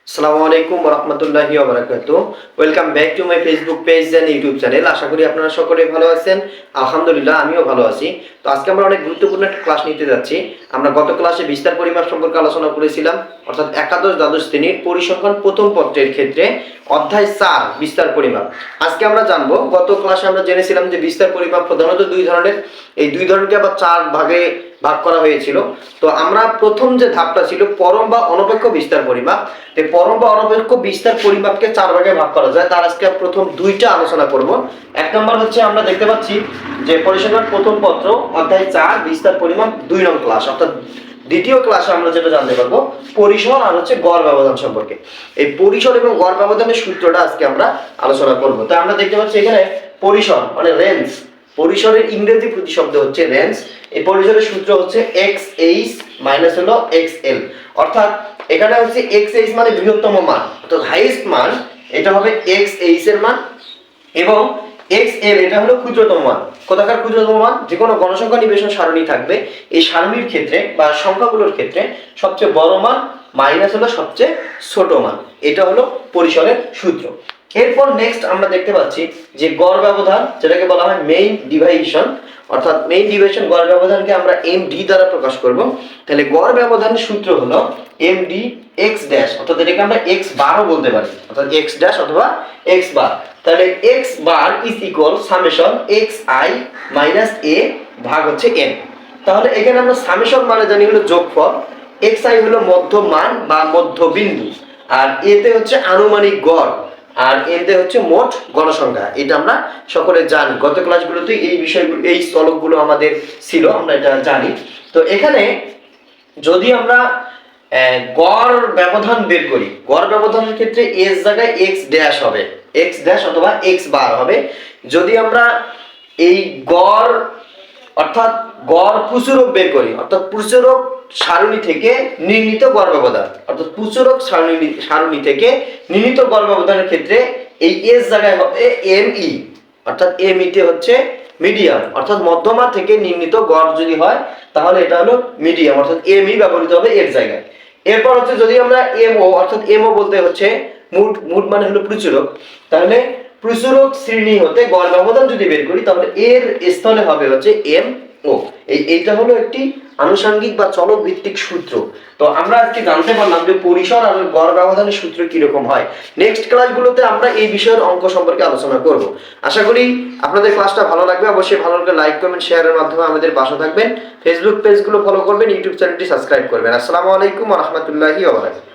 আসসালামু আলাইকুম ওয়া রাহমাতুল্লাহি ওয়া বারাকাতুহু। Welcome back to my Facebook page and YouTube channel. আশা করি আপনারা সকলেই ভালো আছেন। আলহামদুলিল্লাহ আমিও ভালো আছি। তো আজকে আমরা অনেক গুরুত্বপূর্ণ একটা ক্লাস নিতে যাচ্ছি। আমরা গত ক্লাসে বিস্তার পরিমাপ সম্পর্কে আলোচনা করেছিলাম, অর্থাৎ একাদশ দ্বাদশ শ্রেণীর পরিসংখ্যান প্রথম পত্রের ক্ষেত্রে অধ্যায় 4 বিস্তার পরিমাপ। আজকে আমরা জানবো, গত ক্লাসে আমরা জেনেছিলাম যে বিস্তার পরিমাপ প্রধানত দুই ধরনের, এই দুই ধরনকে আবার 4 ভাগে ভাগ করা হয়েছিল। তো আমরা প্রথম যে ধাপটা ছিল পরম বা অনপেক্ষ বিস্তার পরিমাপ, তো পরম বা অনপেক্ষ বিস্তার পরিমাপকে 4 ভাগে ভাগ করা যায়। তার আজকে প্রথম দুইটা আলোচনা করব। এক নম্বর হচ্ছে আমরা দেখতে পাচ্ছি যে পরিসংখ্যান প্রথম পত্র অধ্যায় 4 বিস্তার পরিমাপ 2 নং ক্লাস, অর্থাৎ দ্বিতীয় ক্লাসে আমরা যেটা জানতে পারবো পরিসর আর হচ্ছে গড় ব্যবধান সম্পর্কে। এই পরিসর এবং গড় ব্যবধানের সূত্রটা আজকে আমরা আলোচনা করব। তো আমরা দেখতে পাচ্ছি এখানে পরিসর মানে রেঞ্জ, পরিসরের ইংরেজি প্রতিশব্দ হচ্ছে রেঞ্জ। এই পরিসরের সূত্র হচ্ছে xh মাইনাস হলো xl, অর্থাৎ এখানে হচ্ছে xh মানে বৃহত্তম মান, অর্থাৎ হাইয়েস্ট মান, এটা হবে xh এর মান, এবং xl এটা হলো ক্ষুদ্রতম মান। কোথাকার ক্ষুদ্রতম মান? যে কোনো গণসংখ্যা নিবেশন সারণী থাকবে, এই সারণীর ক্ষেত্রে বা সংখ্যাগুলোর ক্ষেত্রে সবচেয়ে বড় মান মাইনাস হলো সবচেয়ে ছোট মান। এটা হলো পরিসরের সূত্র। এরপর নেক্সট আমরা দেখতে পাচ্ছি যে গড় ব্যবধান, যেটাকে বলা হয় মেইন ডিভিশন, অর্থাৎ মেইন ডিভিশন গড় ব্যবধানকে আমরা md দ্বারা প্রকাশ করব। তাহলে গড় ব্যবধানের সূত্র হলো md x ড্যাশ, অর্থাৎ এটাকে আমরা x বারও বলতে পারি, অর্থাৎ x ড্যাশ অথবা x বার। তাহলে x bar is equal summation xi minus a ভাগ হচ্ছে n। তাহলে এখানে আমরা সামেশন মানে জানি হলো যোগফল, xi হলো মধ্যমান বা মধ্যবিন্দু, আর a তে হচ্ছে আনুমানিক গড়, আর এতে হচ্ছে মোট গণসংখ্যা। এটা আমরা সকলে জানি, গত ক্লাসগুলোতে এই বিষয়গুলো এই চলকগুলো আমাদের ছিল, আমরা এটা জানি। তো এখানে যদি আমরা গড় ব্যবধান বের করি, গড় ব্যবধানের ক্ষেত্রে এস জায়গায় এক্স ড্যাশ হবে, এক্স ড্যাশ অথবা এক্স বার হবে। যদি আমরা এই গড় অর্থাৎ গড় প্রচুরক বের করি, অর্থাৎ প্রচুরক সারণী থেকে নির্ণীত গড় ব্যবধান, অর্থাৎ প্রচুরক সারণী থেকে নির্ণীত গড় ব্যবধানের ক্ষেত্রে এই এস জায়গায় হবে এমই, অর্থাৎ এমই তে হচ্ছে মিডিয়াম, অর্থাৎ মধ্যমা থেকে নির্ণীত গড় যদি হয় তাহলে এটা হলো মিডিয়াম, অর্থাৎ এমই ব্যবহৃত হবে এর জায়গায়। এরপর হচ্ছে যদি আমরা এমও, অর্থাৎ এমও বলতে হচ্ছে মুড মানে হলো প্রচুরক, তাহলে প্রচুরক শ্রেণী হতে গড় ব্যবধান যদি বের করি তাহলে এর স্থলে হবে হচ্ছে এম ও। এইটা হলো একটি আনুষঙ্গিক বা চলক ভিত্তিক সূত্র। তো আমরা আজকে জানতে পারলাম যে পরিসর আর গড় ব্যবধানের সূত্র কি রকম হয়। নেক্সট ক্লাসগুলোতে আমরা এই বিষয়ের অঙ্ক সম্পর্কে আলোচনা করব। আশা করি আপনাদের ক্লাসটা ভালো লাগবে। অবশ্যই ভালো লাগলে লাইক কমেন্ট শেয়ারের মাধ্যমে আমাদের পাশে থাকবেন। ফেসবুক পেজগুলো ফলো করবেন, ইউটিউব চ্যানেলটি সাবস্ক্রাইব করবেন। আসসালামু আলাইকুম ওয়া রাহমাতুল্লাহি ওয়া বারাকাতুহু।